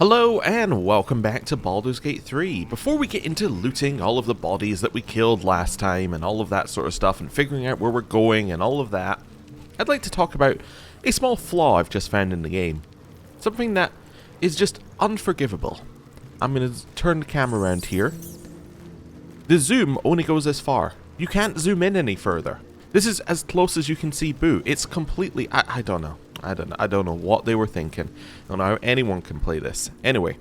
Hello and welcome back to Baldur's Gate 3. Before we get into looting all of the bodies that we killed last time and all of that sort of stuff and figuring out where we're going and all of that, I'd like to talk about a small flaw I've just found in the game. Something that is just unforgivable. I'm going to turn the camera around here. The zoom only goes this far. You can't zoom in any further. This is as close as you can see Boo. It's completely... I don't know. I don't know what they were thinking. I don't know how anyone can play this. Anyway,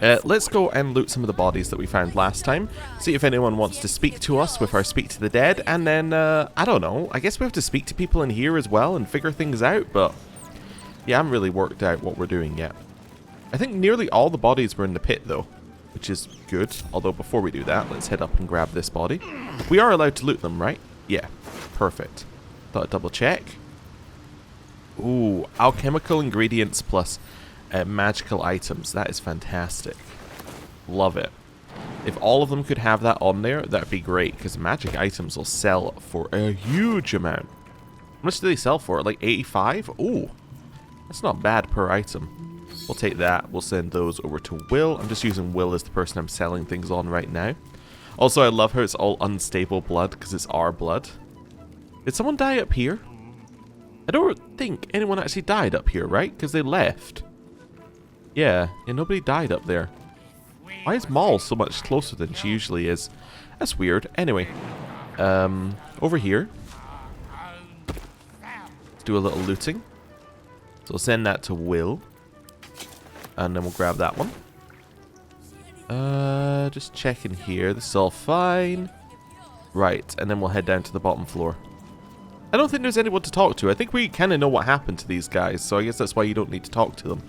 let's go and loot some of the bodies that we found last time. See if anyone wants to speak to us with our Speak to the Dead. And then, I don't know. I guess we have to speak to people in here as well and figure things out. But, yeah, I haven't really worked out what we're doing yet. I think nearly all the bodies were in the pit, though, which is good. Although, before we do that, let's head up and grab this body. We are allowed to loot them, right? Yeah, perfect. Thought I'd double check. Ooh, alchemical ingredients plus magical items. That is fantastic. Love it. If all of them could have that on there, that would be great, because magic items will sell for a huge amount. How much do they sell for? Like 85? Ooh, that's not bad per item. We'll take that. We'll send those over to Will. I'm just using Will as the person I'm selling things on right now. Also, I love how it's all unstable blood, because it's our blood. Did someone die up here? I don't think anyone actually died up here, right? Because they left. Yeah, nobody died up there. Why is Maul so much closer than she usually is? That's weird. Anyway, over here. Let's do a little looting. So we'll send that to Will. And then we'll grab that one. Just checking here. This is all fine. Right, and then we'll head down to the bottom floor. I don't think there's anyone to talk to. I think we kind of know what happened to these guys, so I guess that's why you don't need to talk to them.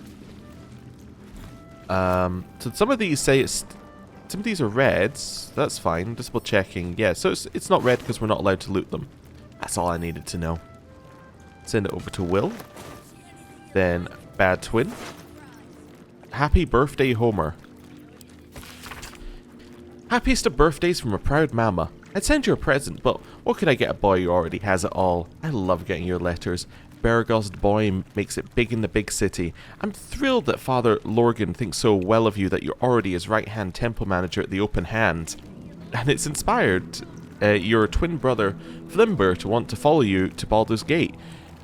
So some of these say it's... Some of these are reds. That's fine. Just double checking. Yeah, so it's not red because we're not allowed to loot them. That's all I needed to know. Send it over to Will. Then Bad Twin. Happy birthday, Homer. Happiest of birthdays from a proud mama. I'd send you a present, but what could I get a boy who already has it all? I love getting your letters. Bergoz's boy makes it big in the big city. I'm thrilled that Father Lorgan thinks so well of you that you're already his right-hand temple manager at the Open Hand. And it's inspired your twin brother, Flimber, to want to follow you to Baldur's Gate.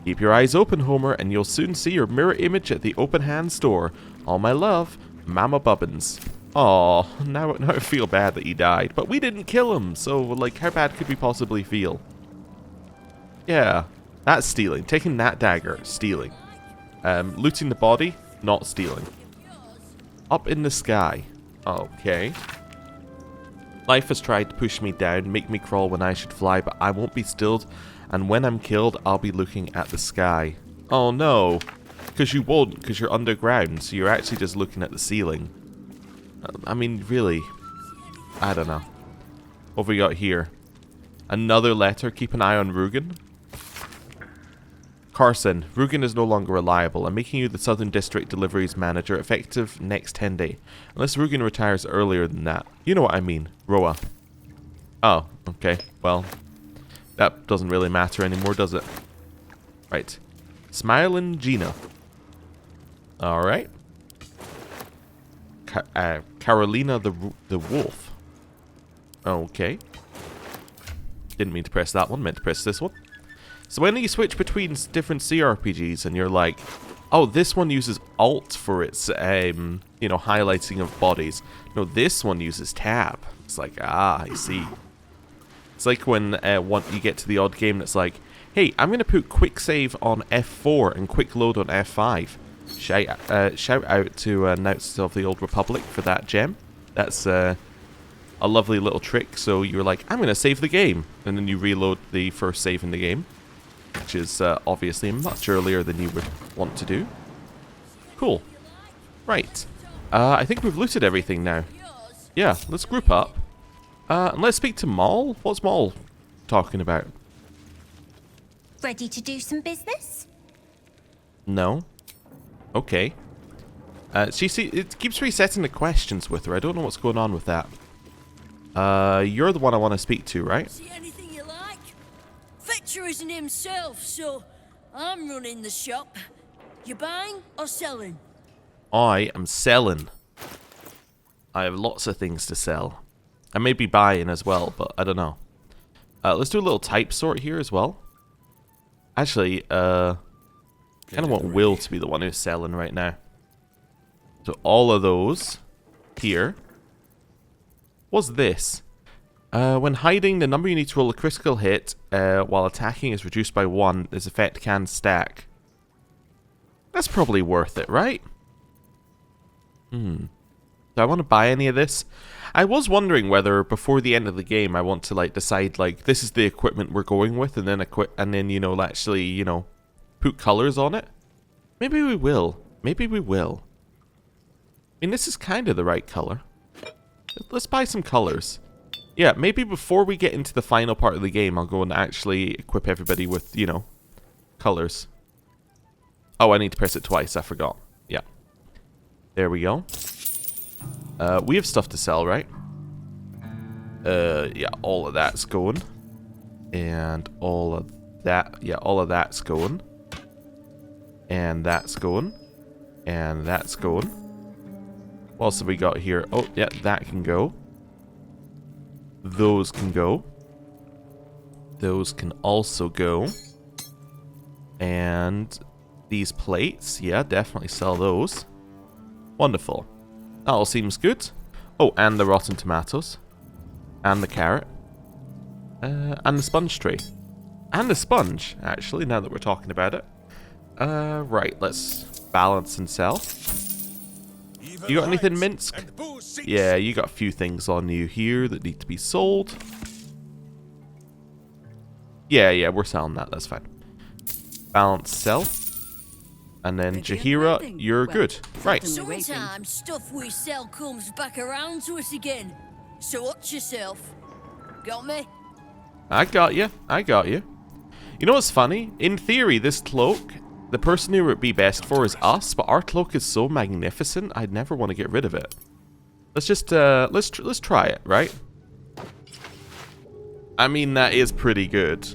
Keep your eyes open, Homer, and you'll soon see your mirror image at the Open Hand store. All my love, Mama Bubbins. Aw, now I feel bad that he died. But we didn't kill him, so, like, how bad could we possibly feel? Yeah, that's stealing. Taking that dagger, stealing. Looting the body, not stealing. Up in the sky. Okay. Life has tried to push me down, make me crawl when I should fly, but I won't be stilled. And when I'm killed, I'll be looking at the sky. Oh no. Because you won't, because you're underground, so you're actually just looking at the ceiling. I mean, really, I don't know. What have we got here? Another letter. Keep an eye on Rugen. Carson, Rugen is no longer reliable. I'm making you the Southern District Deliveries Manager, effective next 10 day. Unless Rugen retires earlier than that. You know what I mean. Roa. Oh, okay. Well, that doesn't really matter anymore, does it? Right. Smilin' Gina. Alright. Carolina the Wolf. Okay. Didn't mean to press that one, meant to press this one. So when you switch between different CRPGs and you're like, oh, this one uses Alt for its, you know, highlighting of bodies. No, this one uses Tab. It's like, ah, I see. It's like when you get to the odd game that's like, hey, I'm going to put quick save on F4 and quick load on F5. Shout out to Knights of the Old Republic for that gem. That's a lovely little trick. So you're like, I'm going to save the game. And then you reload the first save in the game. Which is obviously much earlier than you would want to do. Cool. Right. I think we've looted everything now. Yeah, let's group up. And let's speak to Maul. What's Maul talking about? Ready to do some business? No. Okay. It keeps resetting the questions with her. I don't know what's going on with that. You're the one I want to speak to, right? See anything you like? Fetcher isn't himself, so I'm running the shop. You buying or selling? I am selling. I have lots of things to sell. I may be buying as well, but I don't know. Let's do a little type sort here as well. Actually, kind of want Will to be the one who's selling right now. So all of those here. What's this? When hiding, the number you need to roll a critical hit while attacking is reduced by 1. This effect can stack. That's probably worth it, right? Do I want to buy any of this? I was wondering whether before the end of the game I want to like decide like this is the equipment we're going with, and then you know actually you know put colors on it. Maybe we will. Maybe we will. I mean, this is kind of the right color. Let's buy some colors. Yeah, maybe before we get into the final part of the game, I'll go and actually equip everybody with, you know, colors. Oh, I need to press it twice. I forgot. Yeah. There we go. We have stuff to sell, right? Yeah, all of that's going. And all of that, yeah, all of that's going. And that's going. And that's going. What else have we got here? Oh, yeah, that can go. Those can go. Those can also go. And these plates, yeah, definitely sell those. Wonderful. That all seems good. Oh, and the rotten tomatoes. And the carrot. And the sponge tray. And the sponge, actually, now that we're talking about it. Right, let's balance and sell. You got anything, Minsk? Yeah, you got a few things on you here that need to be sold. Yeah, we're selling that, that's fine. Balance, sell. And then Jaheira, you're good. Right. Sometimes stuff we sell comes back around to us again. So watch yourself. Got me? I got you. I got you. You know what's funny? In theory, this cloak, the person who it would be best for is us, but our cloak is so magnificent, I'd never want to get rid of it. Let's just, let's try it, right? I mean, that is pretty good.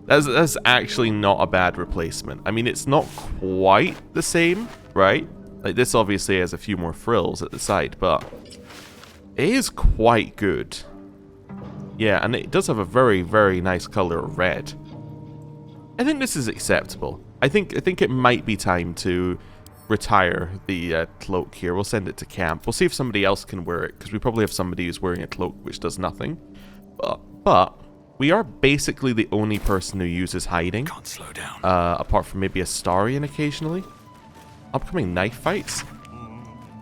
That's actually not a bad replacement. I mean, it's not quite the same, right? Like, this obviously has a few more frills at the side, but it is quite good. Yeah, and it does have a very, very nice color of red. I think this is acceptable. I think it might be time to retire the cloak here. We'll send it to camp. We'll see if somebody else can wear it, because we probably have somebody who's wearing a cloak which does nothing. But we are basically the only person who uses hiding. Can't slow down. Apart from maybe Astarion occasionally. Upcoming knife fights.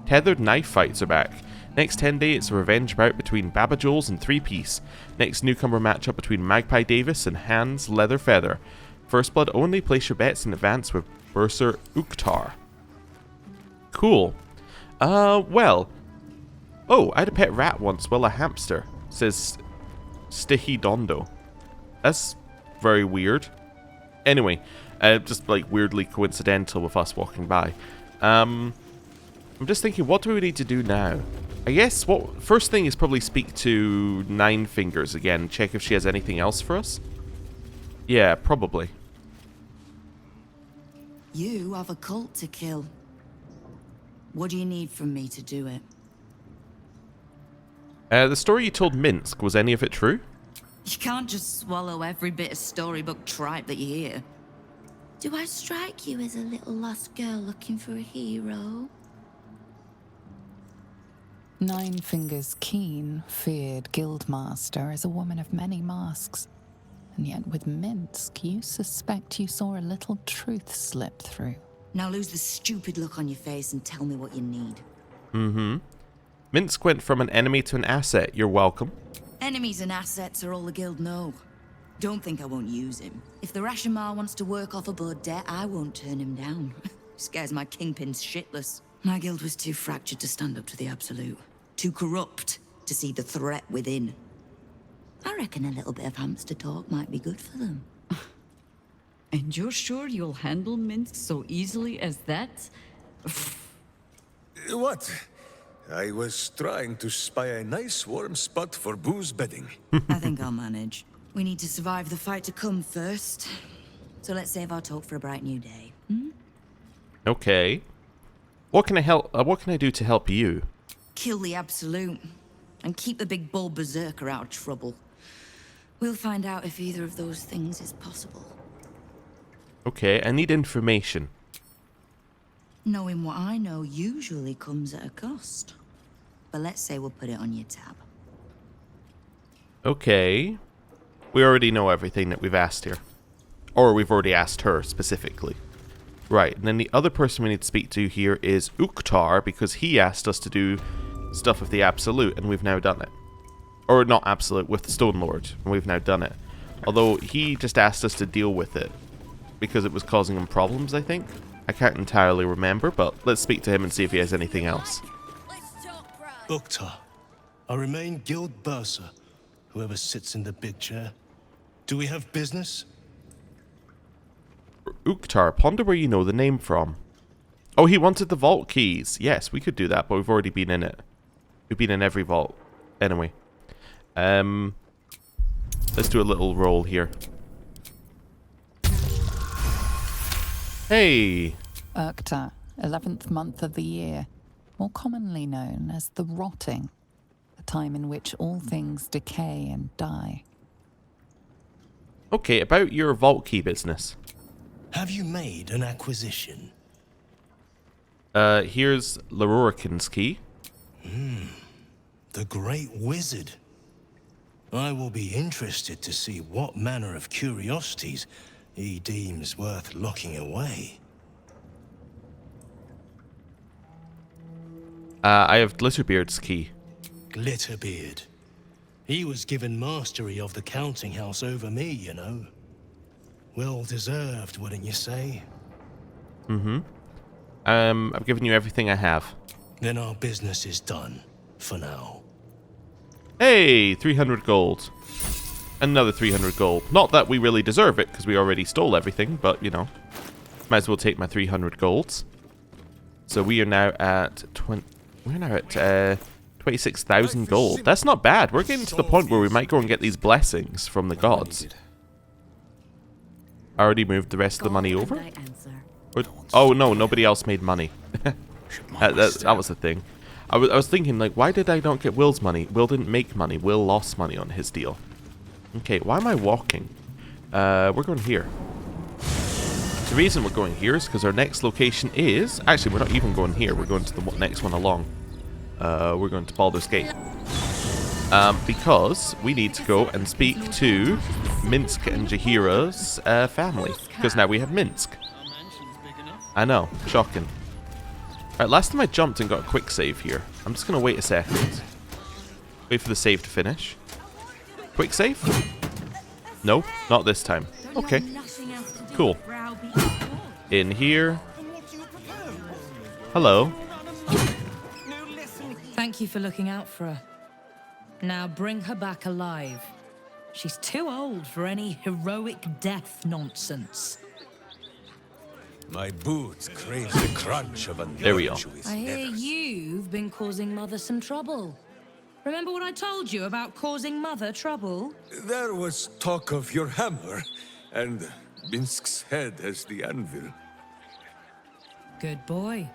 Tethered knife fights are back. Next 10 days, it's a revenge bout between Babajoles and 3-Piece. Next newcomer matchup between Magpie Davis and Hans Leatherfeather. First blood only. Place your bets in advance with Bursar Uktar. Cool. Well. Oh, I had a pet rat once. Well, a hamster. Says Sticky Dondo. That's very weird. Anyway, just like weirdly coincidental with us walking by. I'm just thinking, what do we need to do now? I guess what first thing is probably speak to Nine Fingers again, check if she has anything else for us. Yeah, probably. You have a cult to kill. What do you need from me to do it? The story you told Minsk, was any of it true? You can't just swallow every bit of storybook tripe that you hear. Do I strike you as a little lost girl looking for a hero? Nine Fingers Keen, feared guildmaster, as a woman of many masks. And yet with Minsk, you suspect you saw a little truth slip through. Now lose the stupid look on your face and tell me what you need. Mm-hmm. Minsk went from an enemy to an asset. You're welcome. Enemies and assets are all the guild know. Don't think I won't use him. If the Rashomar wants to work off a blood debt, I won't turn him down. Scares my kingpins shitless. My guild was too fractured to stand up to the absolute. Too corrupt to see the threat within. I reckon a little bit of hamster talk might be good for them. And you're sure you'll handle Minsk so easily as that? What? I was trying to spy a nice warm spot for booze bedding. I think I'll manage. We need to survive the fight to come first. So let's save our talk for a bright new day. Okay. What can I help? What can I do to help you? Kill the Absolute. And keep the big bull berserker out of trouble. We'll find out if either of those things is possible. Okay, I need information. Knowing what I know usually comes at a cost. But let's say we'll put it on your tab. Okay. We already know everything that we've asked here. Or we've already asked her specifically. Right, and then the other person we need to speak to here is Uktar, because he asked us to do stuff with the Absolute, and we've now done it. Or not Absolute, with the Stone Lord, and we've now done it. Although he just asked us to deal with it, because it was causing him problems, I think. I can't entirely remember, but let's speak to him and see if he has anything else. Let's talk pride. Uktar, I remain Guild Bursar, whoever sits in the big chair. Do we have business? Uktar, ponder where you know the name from. Oh, he wanted the vault keys. Yes, we could do that, but we've already been in it. We've been in every vault. Anyway. Let's do a little roll here. Hey! Urkta, 11th month of the year, more commonly known as the rotting, the time in which all things decay and die. Okay, about your vault key business. Have you made an acquisition? Here's Lororican's key. The Great Wizard. I will be interested to see what manner of curiosities he deems worth locking away. I have Glitterbeard's key. Glitterbeard. He was given mastery of the counting house over me, you know. Well deserved, wouldn't you say? I've given you everything I have. Then our business is done, for now. Hey, 300 gold. Another 300 gold. Not that we really deserve it, because we already stole everything, but, you know. Might as well take my 300 golds. So we are now at 26,000 gold. That's not bad. We're getting to the point where we might go and get these blessings from the gods. I already moved the rest of the money over? Oh no, nobody else made money. that was the thing. I was thinking, like, why did I not get Will's money? Will didn't make money. Will lost money on his deal. Okay, why am I walking? We're going here. The reason we're going here is because our next location is... Actually, we're not even going here. We're going to the next one along. We're going to Baldur's Gate. Because we need to go and speak to Minsk and Jahira's family. Because now we have Minsk. I know, shocking. Alright, last time I jumped and got a quick save here. I'm just going to wait a second. Wait for the save to finish. Quick save? No, not this time. Okay. Cool. In here. Hello. Thank you for looking out for her. Now bring her back alive. She's too old for any heroic death nonsense. My boots crave the crunch of a There we go. I hear you've been causing Mother some trouble. Remember what I told you about causing Mother trouble? There was talk of your hammer, and Minsk's head as the anvil. Good boy.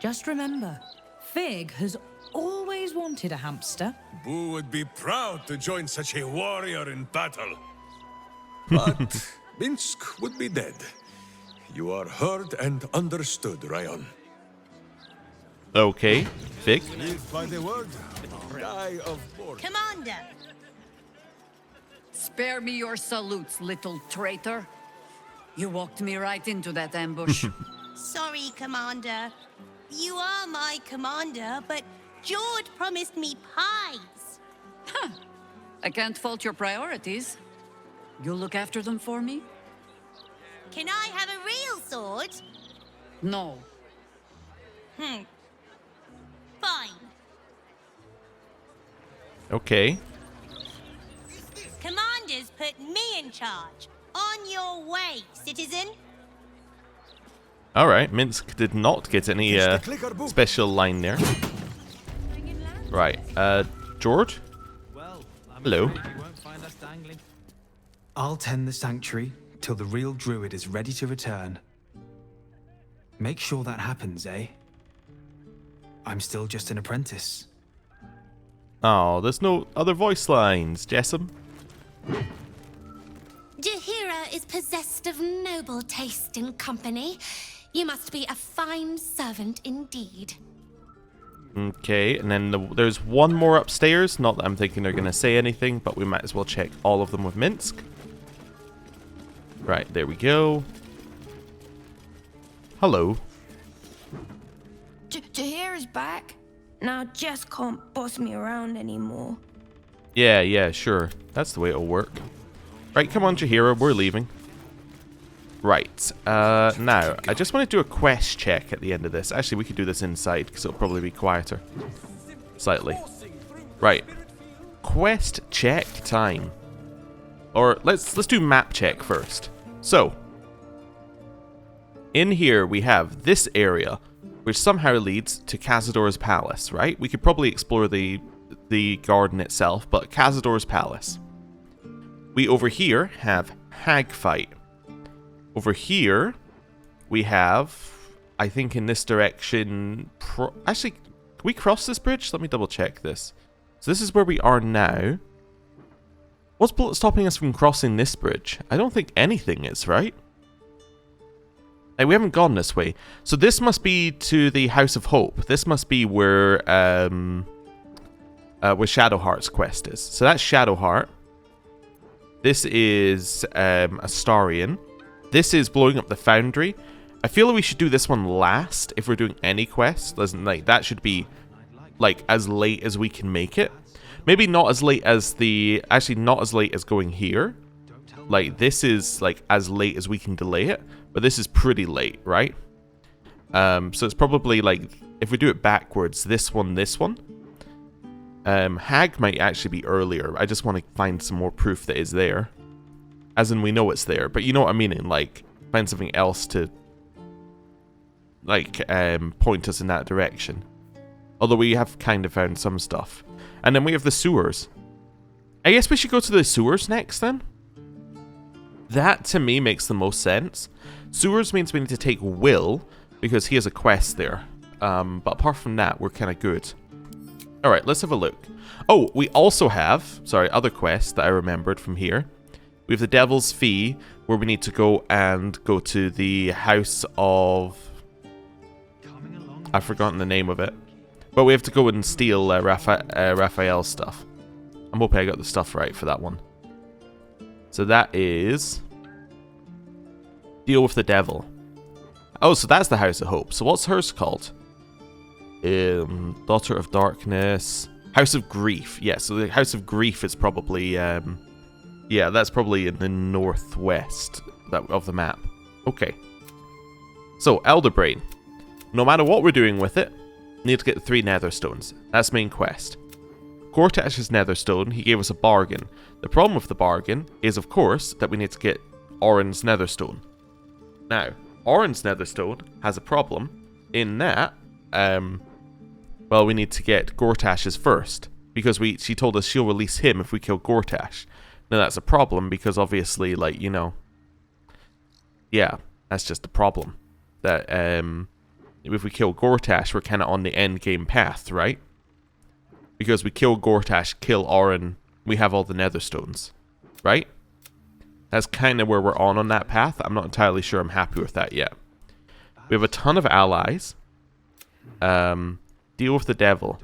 Just remember, Fig has always wanted a hamster. Boo would be proud to join such a warrior in battle. But Minsk would be dead. You are heard and understood, Ryan. Okay, Fig. Live by the word, die of boredom. Commander! Spare me your salutes, little traitor. You walked me right into that ambush. Sorry, Commander. You are my commander, but Jord promised me pies. I can't fault your priorities. You'll look after them for me? Can I have a real sword? No. Fine. Okay. Commanders put me in charge. On your way, citizen. Alright, Minsk did not get any special line there. Right, George? Hello. I'll tend the sanctuary till the real druid is ready to return. Make sure that happens, eh? I'm still just an apprentice. Oh, there's no other voice lines, Jessam. Jaheira is possessed of noble taste in company. You must be a fine servant indeed. Okay, and then there's one more upstairs. Not that I'm thinking they're going to say anything, but we might as well check all of them with Minsk. Right, there we go. Hello. Jaheira's back. Now Jess can't boss me around anymore. Yeah, sure. That's the way it'll work. Right, come on, Jaheira, we're leaving. Right, now, I just want to do a quest check at the end of this. Actually, we could do this inside, because it'll probably be quieter. Slightly. Right. Quest check time. Or, let's do map check first. So, in here we have this area, which somehow leads to Cazador's palace, right? We could probably explore the garden itself, but Cazador's palace. We over here have Hag fight. Over here, we have, I think in this direction, actually, can we cross this bridge? Let me double check this. So this is where we are now. What's stopping us from crossing this bridge? I don't think anything is, right? Like, we haven't gone this way. So this must be to the House of Hope. This must be where Shadowheart's quest is. So that's Shadowheart. This is Astarion. This is blowing up the foundry. I feel like we should do this one last if we're doing any quest. Listen, like, that should be like as late as we can make it. Maybe not as late as the... Actually, not as late as going here. Like, this is like as late as we can delay it. But this is pretty late, right? So it's probably like... If we do it backwards, this one. Hag might actually be earlier. I just want to find some more proof that it's there. As in, we know it's there, but you know what I mean? Like, find something else to, like, point us in that direction. Although we have kind of found some stuff. And then we have the sewers. I guess we should go to the sewers next, then? That, to me, makes the most sense. Sewers means we need to take Will, because he has a quest there. But apart from that, we're kind of good. Alright, let's have a look. Oh, we also have, other quests that I remembered from here. We have the Devil's Fee, where we need to go to the House of... I've forgotten the name of it. But we have to go and steal Raphael's stuff. I'm hoping I got the stuff right for that one. So that is... Deal with the Devil. Oh, so that's the House of Hope. So what's hers called? Daughter of Darkness. House of Grief. Yeah, so the House of Grief is probably... Yeah, that's probably in the northwest of the map. Okay. So, Elderbrain. No matter what we're doing with it, we need to get 3 Netherstones. That's main quest. Gortash's Netherstone, he gave us a bargain. The problem with the bargain is, of course, that we need to get Orin's Netherstone. Now, Orin's Netherstone has a problem in that, well, we need to get Gortash's first. Because she told us she'll release him if we kill Gortash. Now, that's a problem because obviously, like, you know... Yeah, that's just a problem. That, if we kill Gortash, we're kind of on the end game path, right? Because we kill Gortash, kill Orin, we have all the Netherstones. Right? That's kind of where we're on that path. I'm not entirely sure I'm happy with that yet. We have a ton of allies. Deal with the Devil.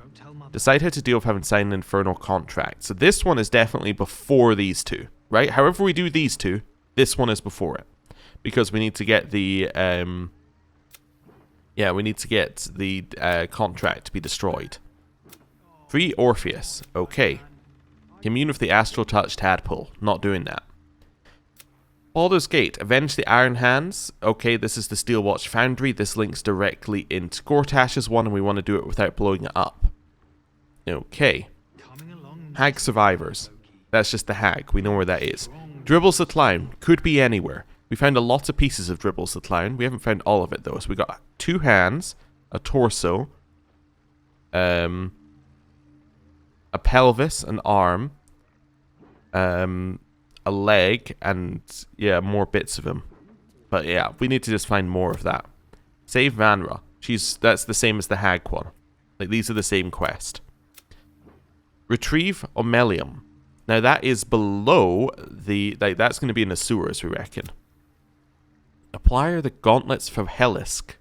Decide how to deal with having signed an infernal contract. So this one is definitely before these two, right? However we do these two, this one is before it. Because we need to get the, we need to get the contract to be destroyed. Free Orpheus. Okay. Commune with the Astral Touch Tadpole. Not doing that. Baldur's Gate. Avenge the Iron Hands. Okay, this is the Steelwatch Foundry. This links directly into Gortash's one, and we want to do it without blowing it up. Okay. Hag Survivors. That's just the Hag. We know where that is. Dribbles the Clown. Could be anywhere. We found a lot of pieces of Dribbles the Clown. We haven't found all of it, though. So we got 2 hands, a torso, a pelvis, an arm, a leg, and, yeah, more bits of him. But, yeah, we need to just find more of that. Save Vanra. That's the same as the Hag one. Like, these are the same quest. Retrieve Omelium. Now, that is below the... Like, that's going to be in the sewers, we reckon. Apply the gauntlets for Hellisk.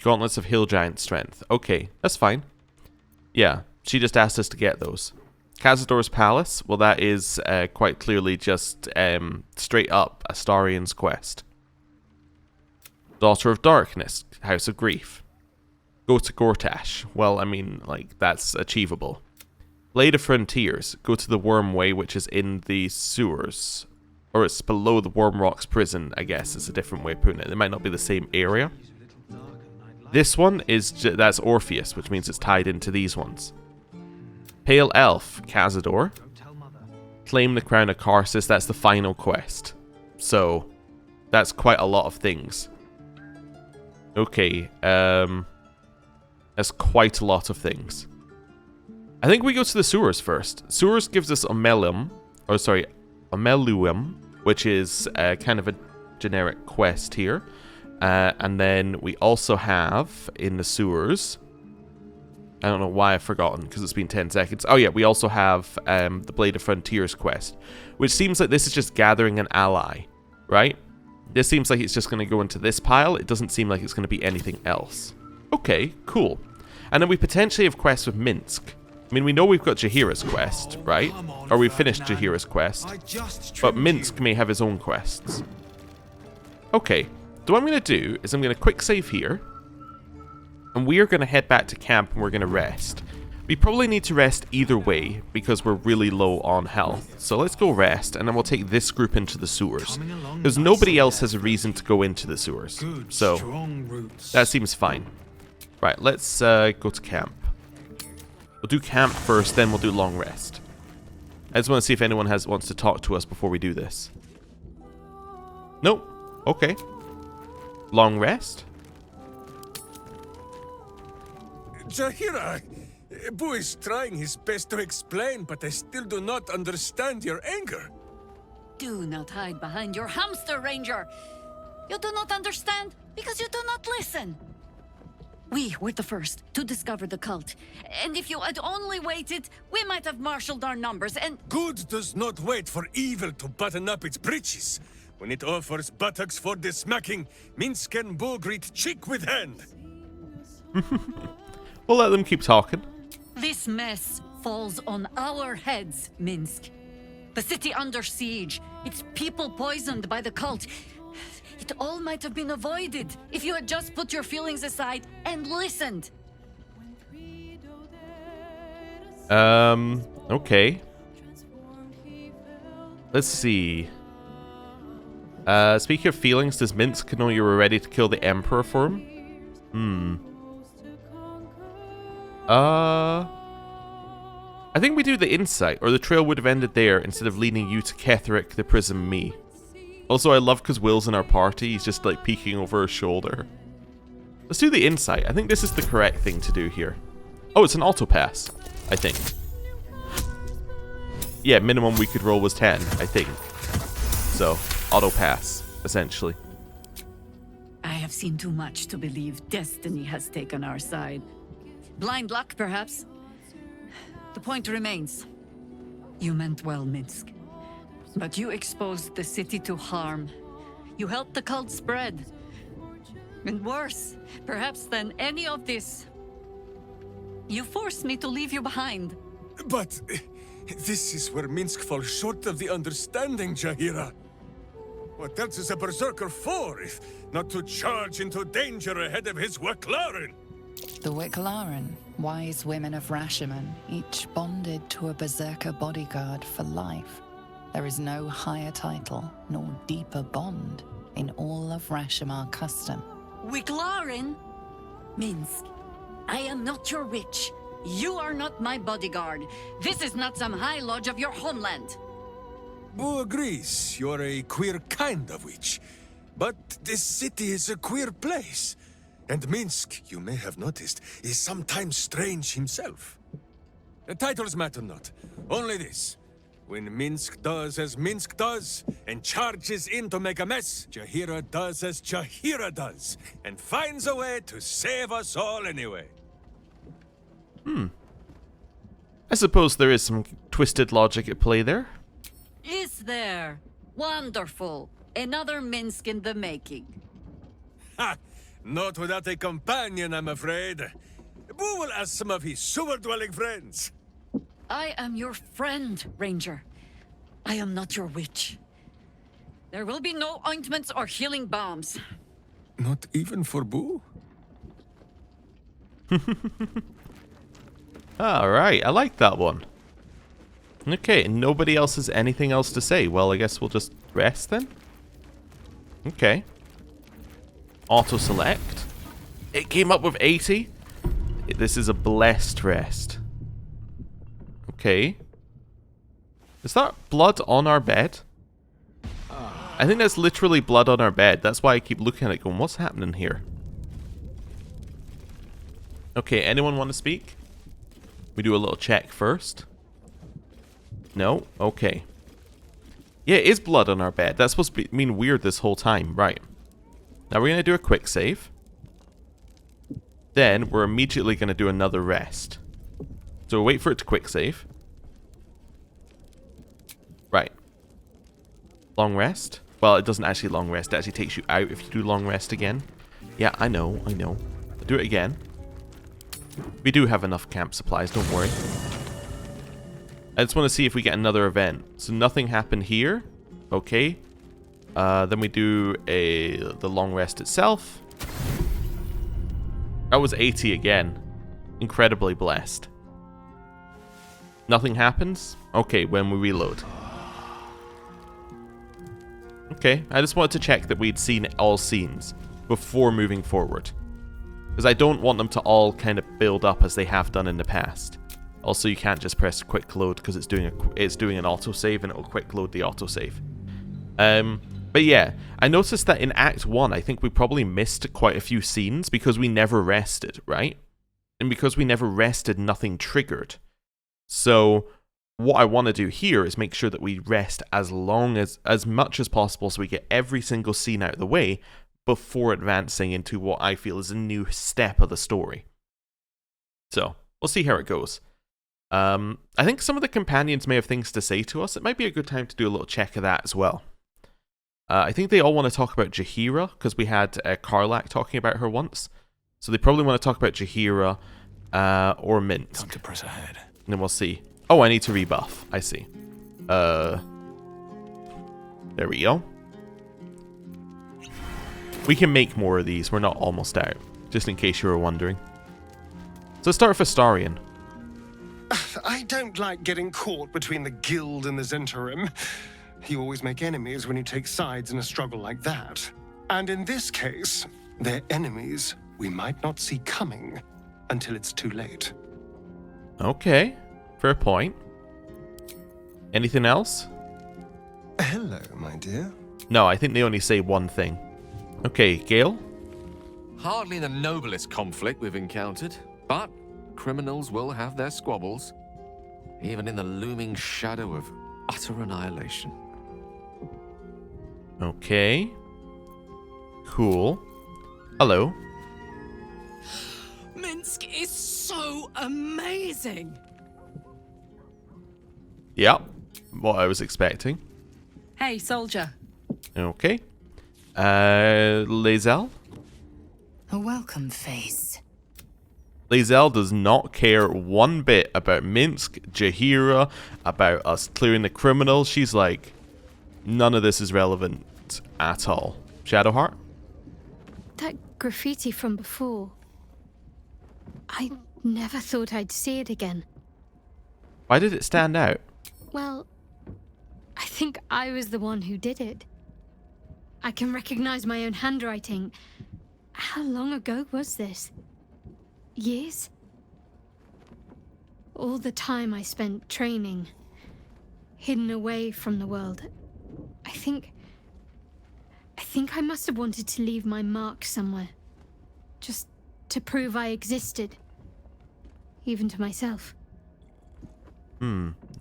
Gauntlets of Hill Giant Strength. Okay, that's fine. Yeah, she just asked us to get those. Cazador's Palace. Well, that is quite clearly just straight up Astarian's quest. Daughter of Darkness. House of Grief. Go to Gortash. Well, I mean, like, that's achievable. Blade of Frontiers. Go to the Worm Way, which is in the sewers. Or it's below the Worm Rocks prison, I guess. It's a different way of putting it. It might not be the same area. This one is... that's Orpheus, which means it's tied into these ones. Pale Elf. Cazador. Claim the Crown of Karsus. That's the final quest. So, that's quite a lot of things. Okay, that's quite a lot of things. I think we go to the sewers first. Sewers gives us Omelium, which is kind of a generic quest here. And then we also have, in the sewers... I don't know why I've forgotten, because it's been 10 seconds. Oh yeah, we also have the Blade of Frontiers quest, which seems like this is just gathering an ally, right? This seems like it's just going to go into this pile. It doesn't seem like it's going to be anything else. Okay, cool. And then we potentially have quests with Minsk. I mean, we know we've got Jaheira's quest, right? Or we've finished Jaheira's quest. But Minsk may have his own quests. Okay, so what I'm going to do is I'm going to quick save here. And we are going to head back to camp and we're going to rest. We probably need to rest either way because we're really low on health. So let's go rest and then we'll take this group into the sewers. Because nobody else has a reason to go into the sewers. So that seems fine. Right, let's go to camp. We'll do camp first, then we'll do long rest. I just want to see if anyone wants to talk to us before we do this. Nope. Okay. Long rest? Jaheira! Boo is trying his best to explain, but I still do not understand your anger. Do not hide behind your hamster, Ranger. You do not understand because you do not listen. We were the first to discover the cult. And if you had only waited, we might have marshaled our numbers and... Good does not wait for evil to button up its breeches. When it offers buttocks for the smacking, Minsk and Boo greet cheek with hand. We'll let them keep talking. This mess falls on our heads, Minsk. The city under siege, its people poisoned by the cult. It all might have been avoided if you had just put your feelings aside and listened. Okay. Let's see. Speaking of feelings, does Minsk know you were ready to kill the Emperor for him? I think we do the insight, or the trail would have ended there instead of leading you to Ketheric, the prison me. Also, I love because Will's in our party, he's just like peeking over her shoulder. Let's do the insight. I think this is the correct thing to do here. Oh, it's an auto pass, I think. Yeah, minimum we could roll was 10, I think. So, auto pass, essentially. I have seen too much to believe destiny has taken our side. Blind luck, perhaps. The point remains. You meant well, Minsk. But you exposed the city to harm. You helped the cult spread. And worse, perhaps than any of this, you forced me to leave you behind. But this is where Minsk falls short of the understanding, Jaheira. What else is a berserker for, if not to charge into danger ahead of his Waclaren? The Wicklaren, wise women of Rashomon, each bonded to a berserker bodyguard for life. There is no higher title nor deeper bond in all of Rashomon custom. Wicklaren? Minsk, I am not your witch. You are not my bodyguard. This is not some high lodge of your homeland. Boo agrees you are a queer kind of witch. But this city is a queer place. And Minsk, you may have noticed, is sometimes strange himself. The titles matter not. Only this. When Minsk does as Minsk does, and charges in to make a mess, Jahira does as Jahira does, and finds a way to save us all anyway. I suppose there is some twisted logic at play there. Is there? Wonderful. Another Minsk in the making. Ha! Not without a companion, I'm afraid. Boo will ask some of his sewer-dwelling friends. I am your friend, Ranger. I am not your witch. There will be no ointments or healing balms. Not even for Boo? Alright, I like that one. Okay, nobody else has anything else to say. Well, I guess we'll just rest then. Okay. Auto-select. It came up with 80. This is a blessed rest. Okay. Is that blood on our bed? I think that's literally blood on our bed. That's why I keep looking at it going, what's happening here? Okay, anyone want to speak? We do a little check first. No? Okay. Yeah, it is blood on our bed. That's supposed to mean weird this whole time. Right. Now we're going to do a quick save. Then we're immediately going to do another rest. So we'll wait for it to quick save. Right. Long rest. Well, it doesn't actually long rest. It actually takes you out if you do long rest again. Yeah, I know. I'll do it again. We do have enough camp supplies, don't worry. I just want to see if we get another event. So nothing happened here. Okay. Then we do the long rest itself. That was 80 again. Incredibly blessed. Nothing happens? Okay, when we reload. Okay, I just wanted to check that we'd seen all scenes before moving forward. Because I don't want them to all kind of build up as they have done in the past. Also, you can't just press quick load because it's doing an autosave and it'll quick load the autosave. But yeah, I noticed that in Act 1, I think we probably missed quite a few scenes because we never rested, right? And because we never rested, nothing triggered. So what I want to do here is make sure that we rest as much as possible so we get every single scene out of the way before advancing into what I feel is a new step of the story. So, we'll see how it goes. I think some of the companions may have things to say to us. It might be a good time to do a little check of that as well. I think they all want to talk about Jahira, because we had Karlak talking about her once. So they probably want to talk about Jahira or Minsk. Time to press ahead. And then we'll see. Oh, I need to rebuff. I see. There we go. We can make more of these. We're not almost out. Just in case you were wondering. So let's start with Astarion. I don't like getting caught between the guild and the Zhentarim. You always make enemies when you take sides in a struggle like that. And in this case, they're enemies we might not see coming until it's too late. Okay. Fair point. Anything else? Hello, my dear. No, I think they only say one thing. Okay, Gale? Hardly the noblest conflict we've encountered, but criminals will have their squabbles, even in the looming shadow of utter annihilation. Okay. Cool. Hello. Minsk is so amazing. Yep. What I was expecting. Hey, soldier. Okay. Lae'zel? A welcome face. Lae'zel does not care one bit about Minsk, Jahira, about us clearing the criminals. She's like, none of this is relevant at all. Shadowheart? That graffiti from before. I never thought I'd see it again. Why did it stand out? Well, I think I was the one who did it. I can recognize my own handwriting. How long ago was this? Years? All the time I spent training, hidden away from the world. I think I must have wanted to leave my mark somewhere. Just to prove I existed. Even to myself.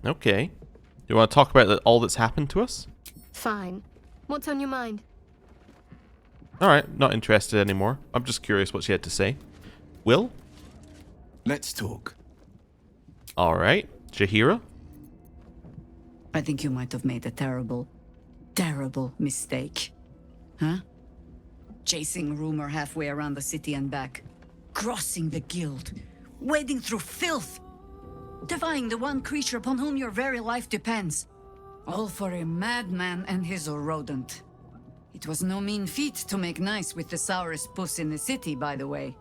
Okay. you want to talk about all that's happened to us? Fine. What's on your mind? Alright, not interested anymore. I'm just curious what she had to say. Will? Let's talk. Alright. Jaheira? I think you might have made a terrible, terrible mistake. Huh? Chasing rumor halfway around the city and back. Crossing the guild. Wading through filth. Defying the one creature upon whom your very life depends. All for a madman and his rodent. It was no mean feat to make nice with the sourest puss in the city, by the way.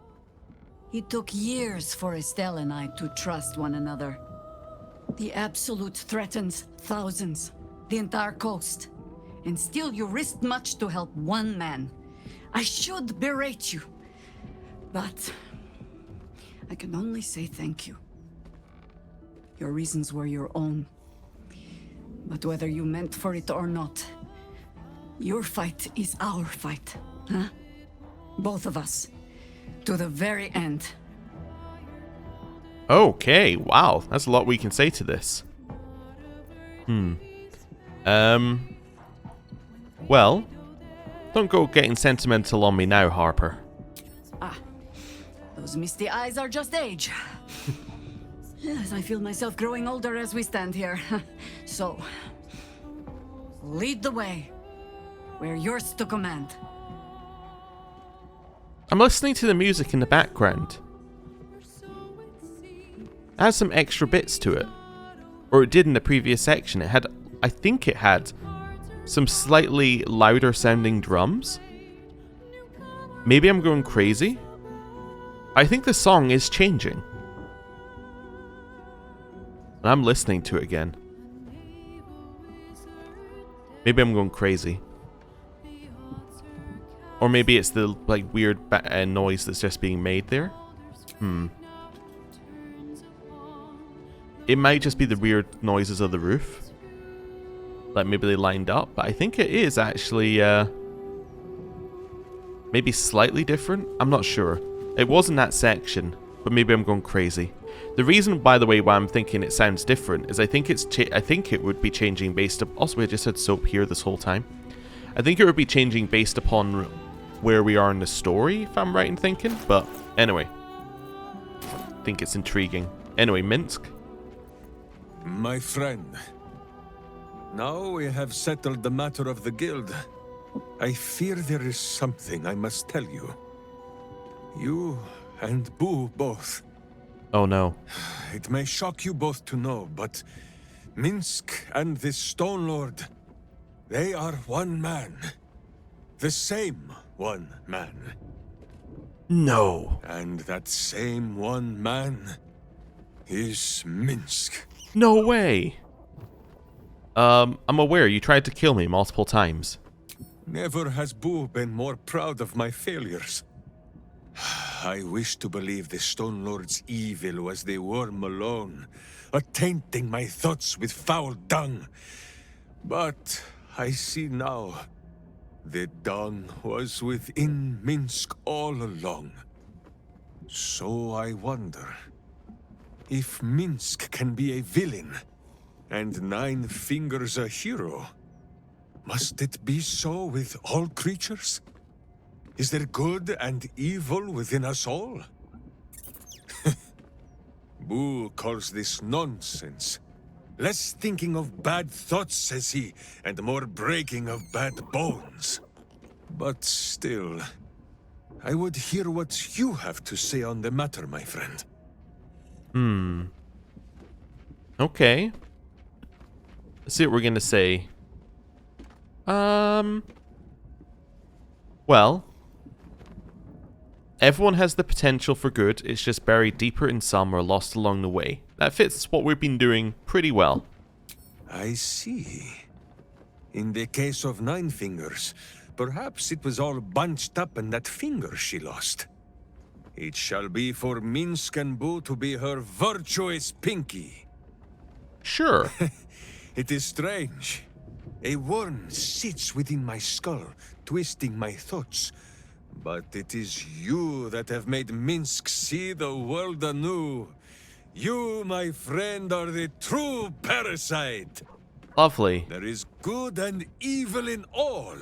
It took years for Estelle and I to trust one another. The Absolute threatens thousands, the entire coast. And still you risked much to help one man. I should berate you, but I can only say thank you. Your reasons were your own. But whether you meant for it or not, your fight is our fight, huh? Both of us. To the very end. Okay, wow. That's a lot we can say to this. Well, don't go getting sentimental on me now, Harper. Ah, those misty eyes are just age. Yes, I feel myself growing older as we stand here. So, lead the way. We're yours to command. I'm listening to the music in the background. It has some extra bits to it. Or it did in the previous section. I think it had some slightly louder sounding drums. Maybe I'm going crazy. I think the song is changing. And I'm listening to it again. Maybe I'm going crazy. Or maybe it's the like weird noise that's just being made there. It might just be the weird noises of the roof. Like maybe they lined up, but I think it is actually maybe slightly different. I'm not sure. It was in that section, but maybe I'm going crazy. The reason, by the way, why I'm thinking it sounds different is I think it would be changing based up. Also, we just had soap here this whole time. I think it would be changing based upon where we are in the story, if I'm right in thinking. But anyway, I think it's intriguing. Anyway, Minsk. My friend, now we have settled the matter of the guild. I fear there is something I must tell you. You and Boo both. Oh no. It may shock you both to know, but Minsk and this Stone Lord, they are one man. The same one man. No. And that same one man is Minsk. No way. I'm aware you tried to kill me multiple times. Never has Boo been more proud of my failures. I wish to believe the Stone Lord's evil was the worm alone, attainting my thoughts with foul dung. But I see now, the dung was within Minsk all along. So I wonder, if Minsk can be a villain, and Nine Fingers a hero, must it be so with all creatures? Is there good and evil within us all? Boo calls this nonsense. Less thinking of bad thoughts, says he, and more breaking of bad bones. But still, I would hear what you have to say on the matter, my friend. Okay. Let's see what we're gonna say. Well, everyone has the potential for good, it's just buried deeper in some or lost along the way. That fits what we've been doing pretty well. I see. In the case of Nine Fingers, perhaps it was all bunched up in that finger she lost. It shall be for Minsk and Boo to be her virtuous pinky. Sure. It is strange. A worm sits within my skull, twisting my thoughts. But it is you that have made Minsk see the world anew. You, my friend, are the true parasite. Lovely. There is good and evil in all.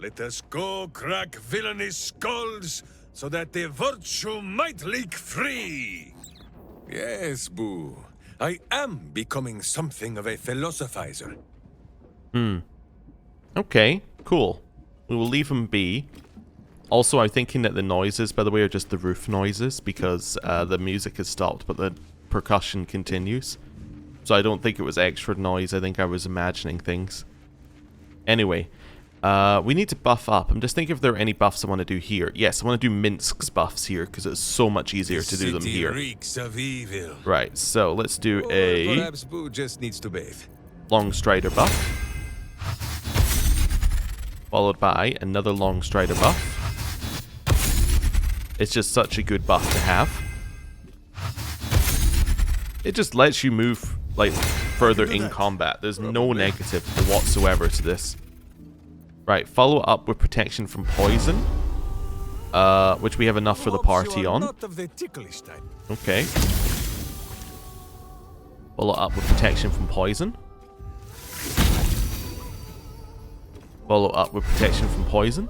Let us go crack villainy skulls so that the virtue might leak free. Yes, Boo. I am becoming something of a philosophizer. Okay, cool. We will leave him be. Also, I'm thinking that the noises, by the way, are just the roof noises because the music has stopped, but the percussion continues. So I don't think it was extra noise. I think I was imagining things. Anyway, we need to buff up. I'm just thinking if there are any buffs I want to do here. Yes, I want to do Minsk's buffs here because it's so much easier to do them here. Reeks of evil. Right, so let's do a Perhaps Boo just needs to bathe. Long Strider buff. Followed by another Long Strider buff. It's just such a good buff to have. It just lets you move like further in combat. There's no negative whatsoever to this. Right, follow up with protection from poison, which we have enough for the party on. Okay. Follow up with protection from poison. Follow up with protection from poison.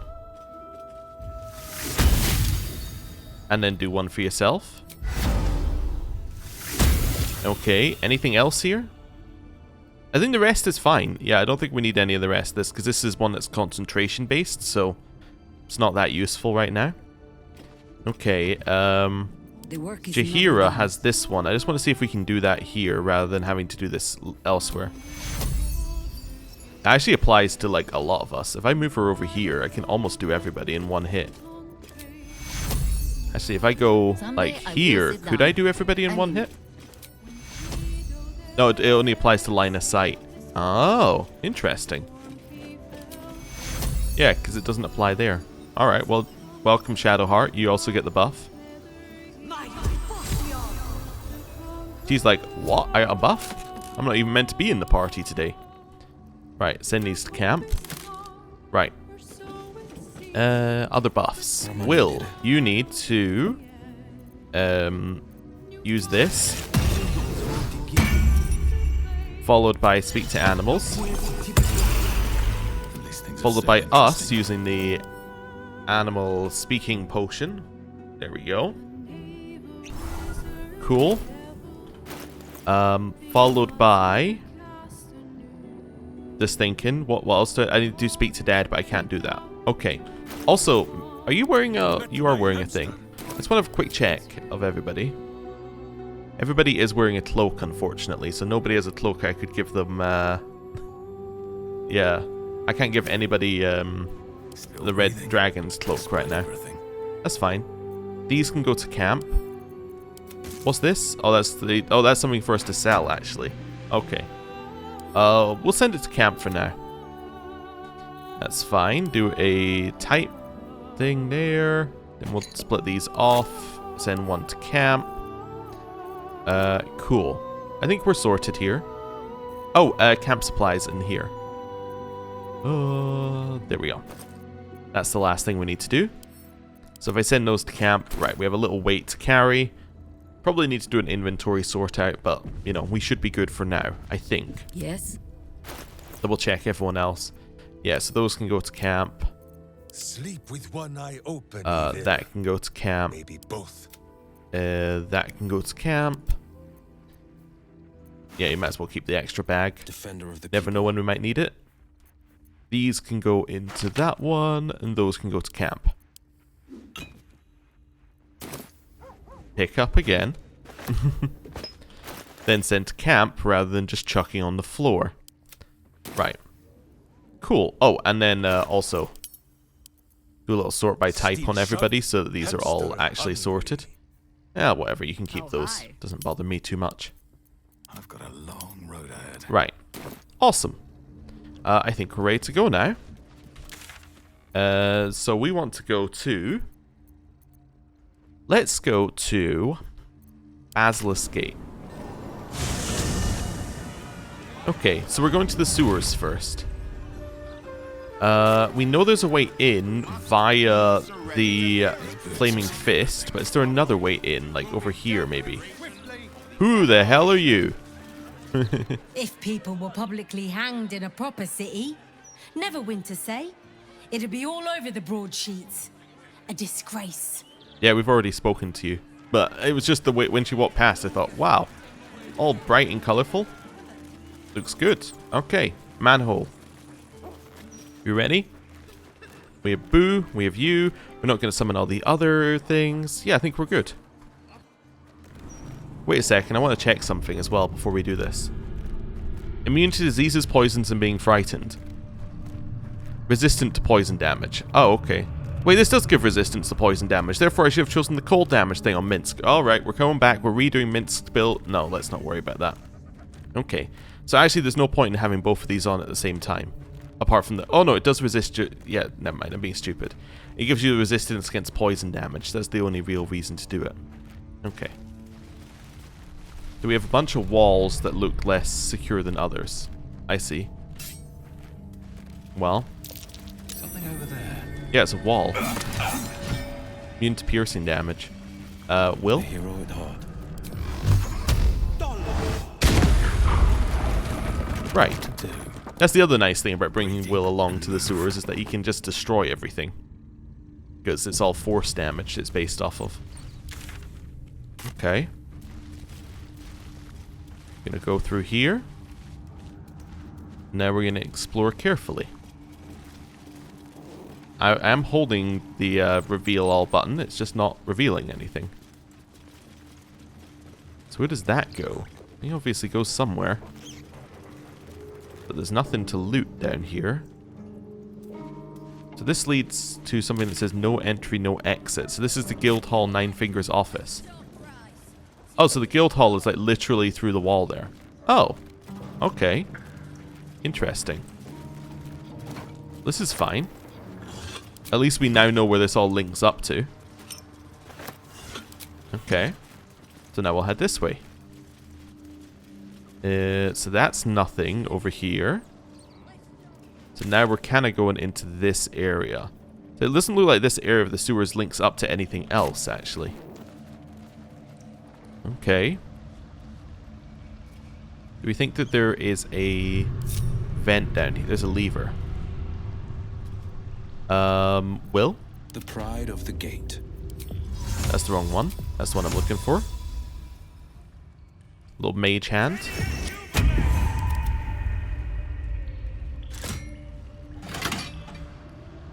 And then do one for yourself. Okay, anything else here? I think the rest is fine. Yeah, I don't think we need any of the rest of this, because this is one that's concentration based, so it's not that useful right now. Okay, Jaheira has this one. I just want to see if we can do that here, rather than having to do this elsewhere. It actually applies to, like, a lot of us. If I move her over here, I can almost do everybody in one hit. Actually, if I go, like, here, could I do everybody in one hit? No, it only applies to line of sight. Oh, interesting. Yeah, because it doesn't apply there. Alright, well, welcome Shadowheart. You also get the buff. She's like, what? I got a buff? I'm not even meant to be in the party today. Right, send these to camp. Right. Other buffs. Will, you need to use this. Followed by speak to animals. Followed by us using the animal speaking potion. There we go. Cool. Followed by just thinking, what else do I need to speak to Dad, but I can't do that. Okay. Also, are you wearing a... You are wearing a thing. I just want to have a quick check of everybody. Everybody is wearing a cloak, unfortunately, so nobody has a cloak. I could give them, yeah. I can't give anybody, the red dragon's cloak right now. That's fine. These can go to camp. What's this? Oh, that's something for us to sell, actually. Okay. We'll send it to camp for now. That's fine. Do a type thing there. Then we'll split these off. Send one to camp. Cool. I think we're sorted here. Oh, camp supplies in here. There we go. That's the last thing we need to do. So if I send those to camp, right, we have a little weight to carry. Probably need to do an inventory sort out, but, you know, we should be good for now, I think. Yes. Double check everyone else. Yeah, so those can go to camp. Sleep with one eye open. That can go to camp. Maybe both. That can go to camp. Yeah, you might as well keep the extra bag. Defender of the Never know when we might need it. These can go into that one, and those can go to camp. Pick up again. Then send to camp rather than just chucking on the floor. Right. Cool. Oh, and then also do a little sort by type on everybody so that these are all actually sorted. Yeah, whatever. You can keep those. Doesn't bother me too much. I've got a long road ahead. Right. Awesome. I think we're ready to go now. So we want to go to... Let's go to Basilisk Gate. Okay, so we're going to the sewers first. We know there's a way in via the Flaming Fist, but is there another way in, like over here maybe? Who the hell are you? If people were publicly hanged in a proper city, never win to say, it'd be all over the broadsheets. A disgrace. Yeah, we've already spoken to you. But it was just the way when she walked past, I thought, wow, all bright and colourful. Looks good. Okay, manhole. You ready? We have Boo, we have you. We're not going to summon all the other things. Yeah, I think we're good. Wait a second, I want to check something as well before we do this. Immune to diseases, poisons, and being frightened. Resistant to poison damage. Oh, okay. Wait, this does give resistance to poison damage. Therefore, I should have chosen the cold damage thing on Minsk. Alright, we're coming back. We're redoing Minsk's build. No, let's not worry about that. Okay. So actually, there's no point in having both of these on at the same time. Apart from the... Oh, no, it does resist... Yeah, never mind. I'm being stupid. It gives you resistance against poison damage. That's the only real reason to do it. Okay. So we have a bunch of walls that look less secure than others. I see. Well. Something over there. Yeah, it's a wall. Immune to piercing damage. Will? Heroic heart. Right. That's the other nice thing about bringing Will along to the sewers, is that he can just destroy everything. Because it's all force damage it's based off of. Okay. Gonna go through here. Now we're gonna explore carefully. I am holding the reveal all button, it's just not revealing anything. So where does that go? It obviously goes somewhere. But there's nothing to loot down here. So this leads to something that says no entry, no exit. So this is the Guildhall Nine Fingers office. Oh, so the Guildhall is like literally through the wall there. Oh, okay. Interesting. This is fine. At least we now know where this all links up to. Okay. So now we'll head this way. So that's nothing over here. So now we're kind of going into this area. So it doesn't look like this area of the sewers links up to anything else, actually. Okay. Do we think that there is a vent down here? There's a lever. Will? The pride of the gate. That's the wrong one. That's the one I'm looking for. Little mage hand.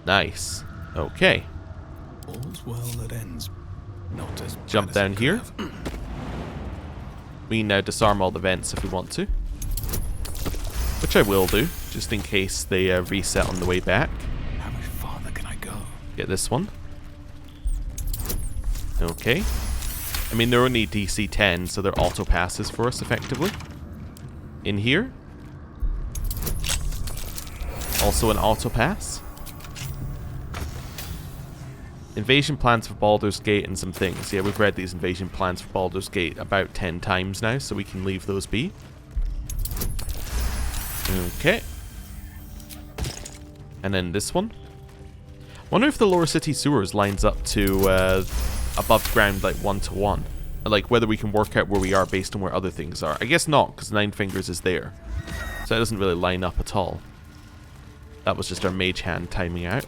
Nice. Okay. All's well that ends. Not as Jump down here. We can now disarm all the vents if we want to. Which I will do, just in case they reset on the way back. How much farther can I go? Get this one. Okay. I mean, they're only DC 10, so they're auto passes for us, effectively. In here. Also an auto pass. Invasion plans for Baldur's Gate and some things. Yeah, we've read these invasion plans for Baldur's Gate about 10 times now, so we can leave those be. Okay. And then this one. Wonder if the lower city sewers lines up to above ground, like 1-to-1. Like whether we can work out where we are based on where other things are. I guess not, because Nine Fingers is there. So it doesn't really line up at all. That was just our mage hand timing out.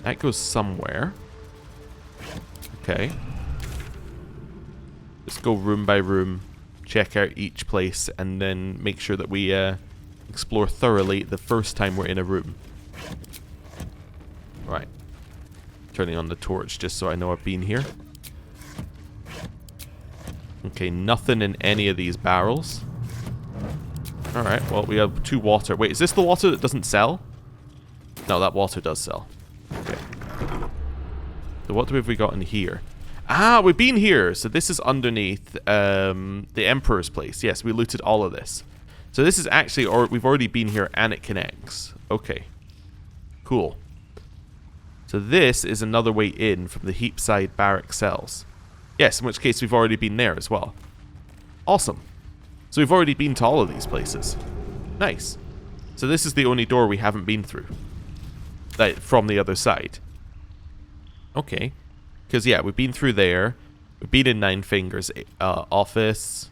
That goes somewhere. Okay. Let's go room by room, check out each place, and then make sure that we explore thoroughly the first time we're in a room. Right. Turning on the torch just so I know I've been here. Okay, nothing in any of these barrels. Alright, well, we have 2 water. Wait, is this the water that doesn't sell? No, that water does sell. Okay. So what have we got in here? Ah, we've been here. So this is underneath the Emperor's place. Yes, we looted all of this. So this is actually, or we've already been here and it connects. Okay. Cool. So this is another way in from the Heapside barrack cells. Yes, in which case we've already been there as well. Awesome. So we've already been to all of these places. Nice. So this is the only door we haven't been through. Like, from the other side. Okay. Because, yeah, we've been through there. We've been in Nine Fingers' office.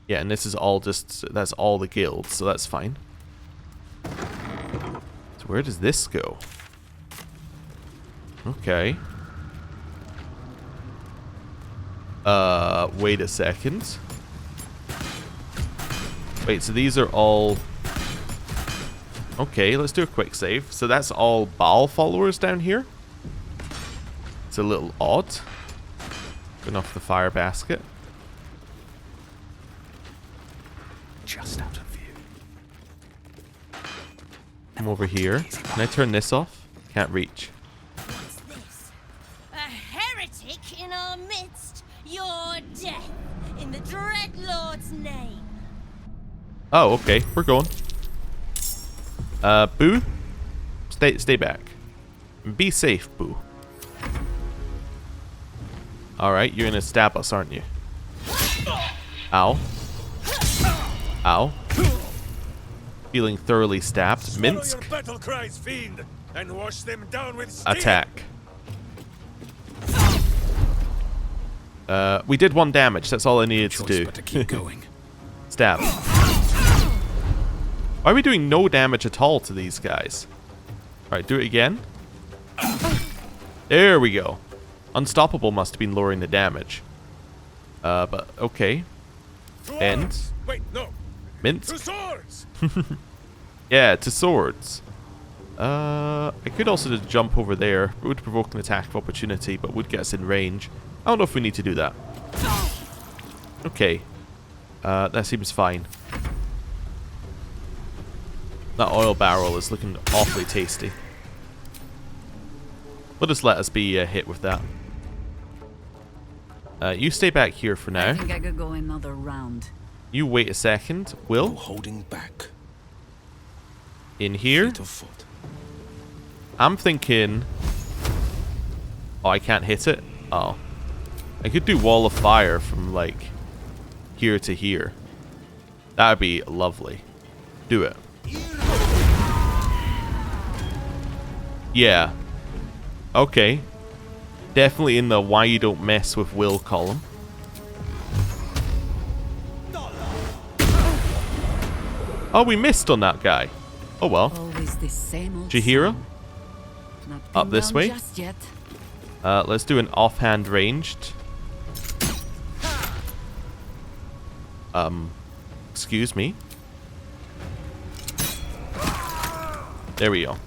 Yeah, and this is all just, that's all the guilds, so that's fine. So where does this go? Okay. Wait a second. Wait, so these are all... Okay, let's do a quick save. So that's all Baal followers down here. It's a little odd. Going off the fire basket. Just out of view. I'm over here. Can I turn this off? Can't reach. What's this? A heretic in our midst. Your death in the Dreadlord's name. Oh, okay. We're going. Boo? Stay back. Be safe, Boo. Alright, you're gonna stab us, aren't you? Ow. Ow. Feeling thoroughly stabbed. Minsk. Your battle cries, fiend, and wash them down with steel. Attack. We did 1 damage. That's all I needed to do. But to keep going. Stab. Why are we doing no damage at all to these guys? Alright, do it again. There we go. Unstoppable must have been lowering the damage. But okay. End. Wait, no. Minsk. To swords. Yeah, to swords. I could also just jump over there. It would provoke an attack of opportunity, but would get us in range. I don't know if we need to do that. Okay. That seems fine. That oil barrel is looking awfully tasty. We'll just let us be hit with that. You stay back here for now. I think I could go another round. You wait a second. Will? No holding back. In here? I'm thinking... Oh, I can't hit it? Oh. I could do wall of fire from, like, here to here. That would be lovely. Do it. Yeah. Okay. Definitely in the why you don't mess with Will column. Oh, we missed on that guy. Oh well. Always the same old Jaheira? Not Up this down way. just yet. Let's do an offhand ranged. Excuse me. There we go.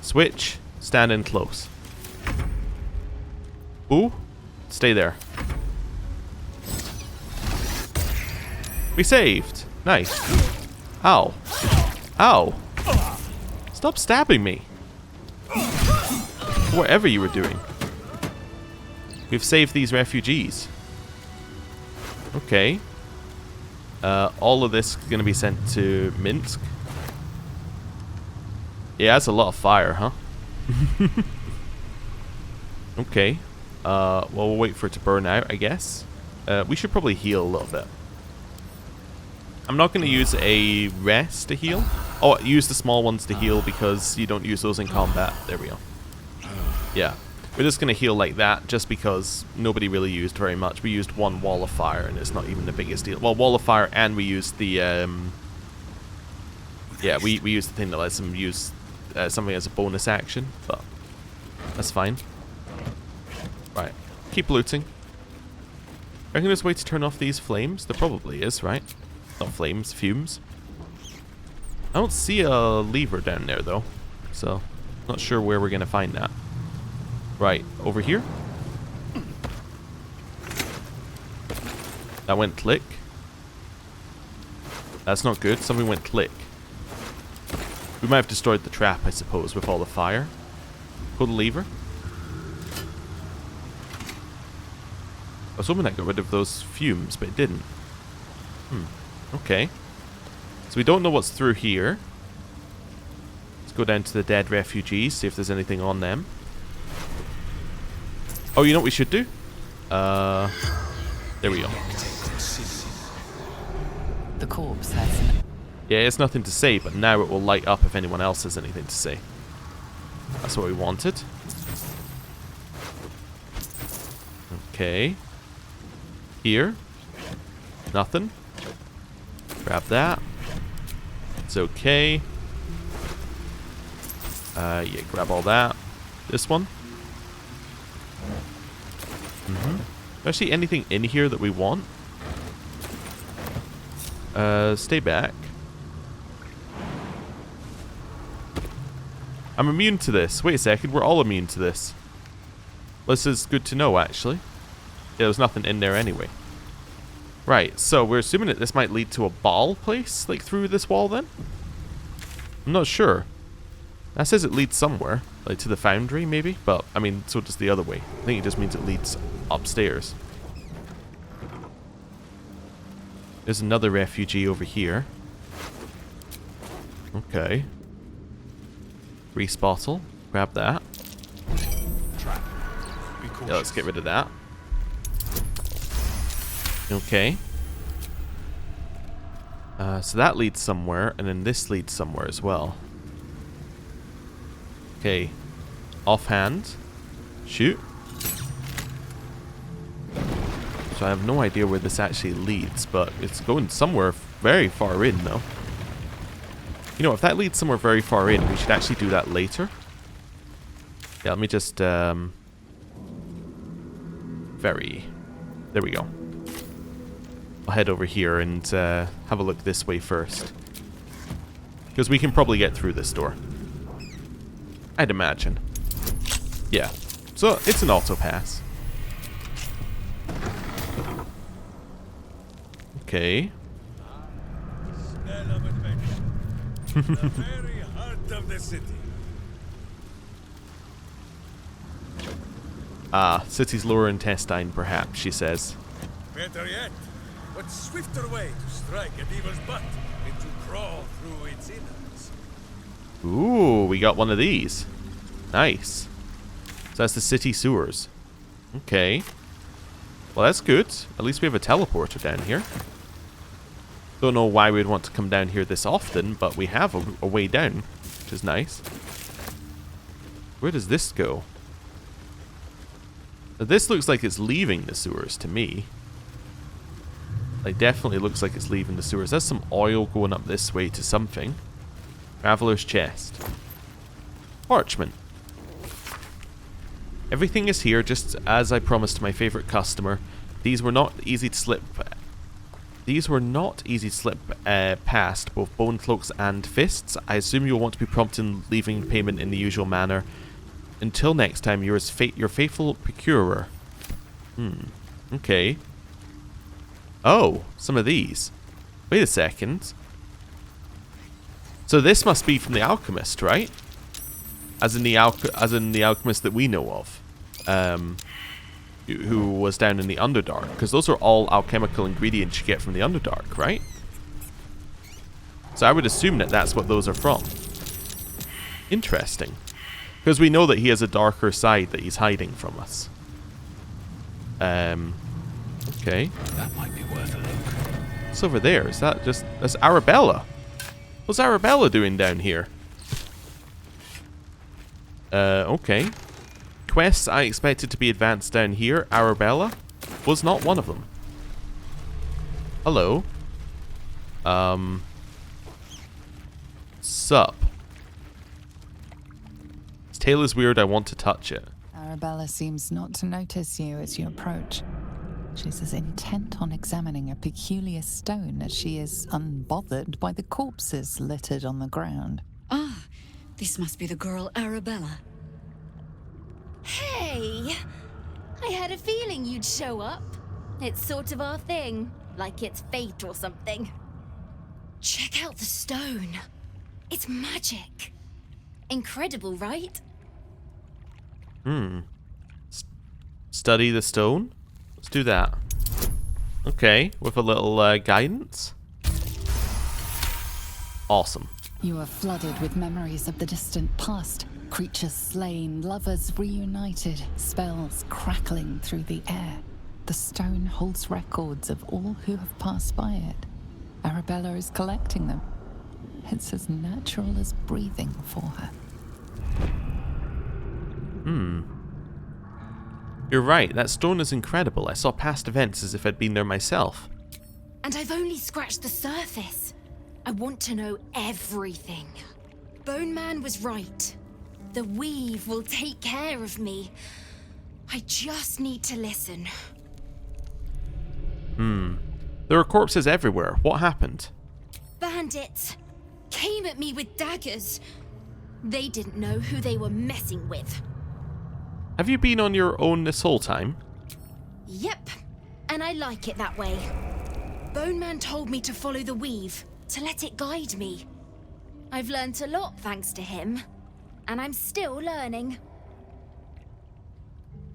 Switch. Stand in close. Ooh. Stay there. We saved. Nice. Ow. Ow. Stop stabbing me. Whatever you were doing. We've saved these refugees. Okay. All of this is going to be sent to Minsk. Yeah, that's a lot of fire, huh? Okay. Well, we'll wait for it to burn out, I guess. We should probably heal a little bit. I'm not going to use a rest to heal. Oh, use the small ones to heal because you don't use those in combat. There we go. Yeah. We're just going to heal like that just because nobody really used very much. We used 1 wall of fire and it's not even the biggest deal. Well, wall of fire and we used the... yeah, we used the thing that lets them use something as a bonus action, but that's fine. Right. Keep looting. I reckon there's a way to turn off these flames? There probably is, right? Not flames, fumes. I don't see a lever down there though, so not sure where we're gonna find that. Right, over here. That went click. That's not good. Something went click. We might have destroyed the trap, I suppose, with all the fire. Pull the lever. I was hoping that got rid of those fumes, but it didn't. Okay. So we don't know what's through here. Let's go down to the dead refugees, see if there's anything on them. Oh, you know what we should do? There we go. The corpse has... Yeah, it's nothing to say, but now it will light up if anyone else has anything to say. That's what we wanted. Okay. Here. Nothing. Grab that. It's okay. Yeah, grab all that. This one. Actually, anything in here that we want? Stay back. I'm immune to this. Wait a second, we're all immune to this. This is good to know, actually. Yeah, there's nothing in there anyway. Right, so we're assuming that this might lead to a ball place, like through this wall then? I'm not sure. That says it leads somewhere, like to the foundry maybe, but I mean, so does the other way. I think it just means it leads upstairs. There's another refugee over here. Okay. Grease bottle. Grab that. Yeah, let's get rid of that. Okay. So that leads somewhere, and then this leads somewhere as well. Okay. Offhand. Shoot. So I have no idea where this actually leads, but it's going somewhere very far in, though. You know, if that leads somewhere very far in, we should actually do that later. Yeah, let me just, There we go. I'll head over here and have a look this way first. Because we can probably get through this door. I'd imagine. Yeah. So, it's an auto pass. Okay. Smell of adventure. The very heart of the city. Ah, city's lower intestine, perhaps, she says. Better yet, what swifter way to strike a devil's butt than to crawl through its innards? Ooh, we got one of these. Nice. So that's the city sewers. Okay. Well, that's good. At least we have a teleporter down here. Don't know why we'd want to come down here this often, but we have a way down, which is nice. Where does this go? Now, this looks like it's leaving the sewers to me. Like, definitely looks like it's leaving the sewers. There's some oil going up this way to something. Traveler's chest. Parchment. Everything is here, just as I promised my favorite customer. These were not easy to slip. Past both bone cloaks and fists. I assume you'll want to be prompt in leaving payment in the usual manner. Until next time, your faithful procurer. Okay. Oh, some of these. Wait a second. So this must be from the alchemist, right? As in the alchemist that we know of. Who was down in the Underdark. Because those are all alchemical ingredients you get from the Underdark, right? So I would assume that that's what those are from. Interesting. Because we know that he has a darker side that he's hiding from us. Okay. That might be worth a look. What's over there? Is that just... That's Arabella. What's Arabella doing down here? Okay. Quests I expected to be advanced down here. Arabella was not one of them. Hello. Sup. His tail is weird. I want to touch it. Arabella seems not to notice you as you approach. She's as intent on examining a peculiar stone as she is unbothered by the corpses littered on the ground. Ah, this must be the girl Arabella. Hey! I had a feeling you'd show up. It's sort of our thing, like it's fate or something. Check out the stone. It's magic. Incredible, right? Study the stone? Let's do that. Okay, with a little guidance. Awesome. You are flooded with memories of the distant past. Creatures slain, lovers reunited, spells crackling through the air. The stone holds records of all who have passed by it. Arabella is collecting them. It's as natural as breathing for her. You're right, that stone is incredible. I saw past events as if I'd been there myself. And I've only scratched the surface. I want to know everything. Bone Man was right. The weave will take care of me. I just need to listen. There are corpses everywhere. What happened? Bandits came at me with daggers. They didn't know who they were messing with. Have you been on your own this whole time? Yep, and I like it that way. Bone Man told me to follow the weave, to let it guide me. I've learnt a lot thanks to him, and I'm still learning.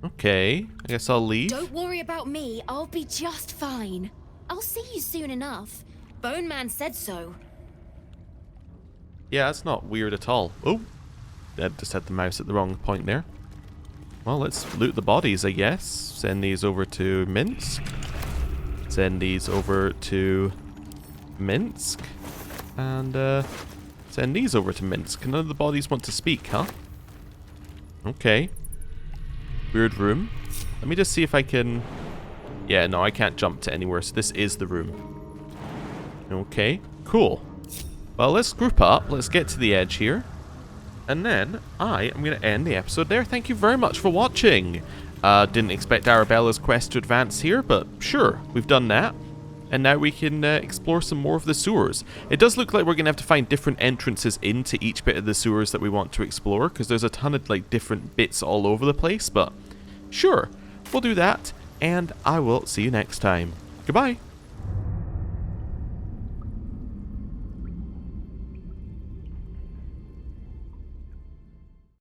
Okay, I guess I'll leave. Don't worry about me, I'll be just fine. I'll see you soon enough. Bone Man said so. Yeah, that's not weird at all. Oh, I just had the mouse at the wrong point there. Well, let's loot the bodies, I guess. Send these over to Minsk. Send these over to Minsk. And send these over to Minsk. None of the bodies want to speak, huh? Okay. Weird room. Let me just see if I can... Yeah, no, I can't jump to anywhere, so this is the room. Okay, cool. Well, let's group up. Let's get to the edge here. And then I am going to end the episode there. Thank you very much for watching. Didn't expect Arabella's quest to advance here, but sure, we've done that. And now we can explore some more of the sewers. It does look like we're going to have to find different entrances into each bit of the sewers that we want to explore, because there's a ton of like different bits all over the place, but sure, we'll do that, and I will see you next time. Goodbye.